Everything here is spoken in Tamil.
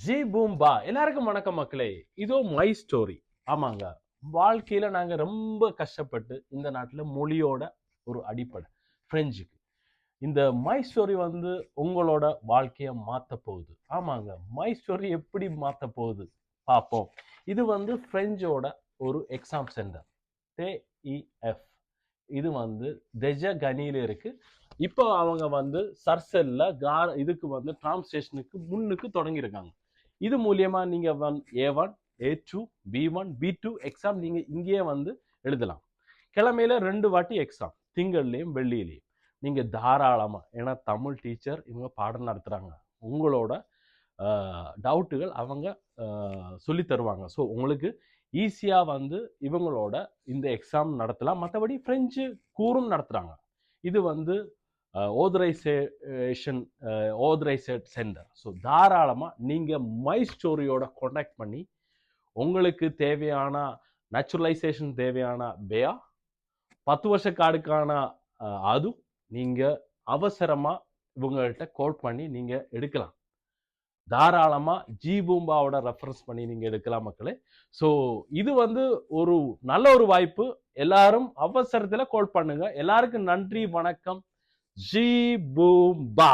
ஜி பூம்பா எல்லாருக்கும் வணக்கம் மக்களே. இதோ மை ஸ்டோரி. ஆமாங்க, வாழ்க்கையில நாங்க ரொம்ப கஷ்டப்பட்டு இந்த நாட்டுல மொழியோட ஒரு அடிப்படை பிரெஞ்சுக்கு. இந்த மை ஸ்டோரி வந்து உங்களோட வாழ்க்கைய மாத்த போகுது. ஆமாங்க, மை ஸ்டோரி எப்படி மாத்த போகுது பார்ப்போம். இது வந்து பிரெஞ்சோட ஒரு எக்ஸாம் சென்டர் TEF. இது வந்து தெஜ கனியில இருக்கு. இப்போ அவங்க வந்து சர்செல்ல இதுக்கு வந்து டிரான்ஸ்லேஷனுக்கு முன்னுக்கு தொடங்கியிருக்காங்க. இது மூலியமா நீங்க A1 A2 B1 B2 exam நீங்க இங்கேயே வந்து எழுதலாம். கிழமையில 2 வாட்டி எக்ஸாம், திங்கள்லயும் வெள்ளியிலையும். நீங்க தாராளமா, ஏன்னா தமிழ் டீச்சர் இவங்க பாடம் நடத்துறாங்க, உங்களோட டவுட்டுகள் அவங்க சொல்லி தருவாங்க. ஸோ உங்களுக்கு ஈஸியா வந்து இவங்களோட இந்த எக்ஸாம் நடத்தலாம். மற்றபடி பிரெஞ்சு கூறும் நடத்துறாங்க. இது வந்து ஆதரைசேட் சென்டர். ஸோ தாராளமாக நீங்கள் மை ஸ்டோரியோட கான்டாக்ட் பண்ணி உங்களுக்கு தேவையான நேச்சுரலைசேஷன் தேவையான பேயா 10 வருஷ கார்டுக்கான அது நீங்கள் அவசரமாக இவங்கள்ட்ட கோட் பண்ணி நீங்கள் எடுக்கலாம். தாராளமாக ஜி பூம்பாவோட ரெஃபரன்ஸ் பண்ணி நீங்கள் எடுக்கலாம் மக்களே. ஸோ இது வந்து ஒரு நல்ல ஒரு வாய்ப்பு. எல்லாரும் அவசரத்தில் கோல் பண்ணுங்க. எல்லாருக்கும் நன்றி, வணக்கம். ஜி பூம்பா.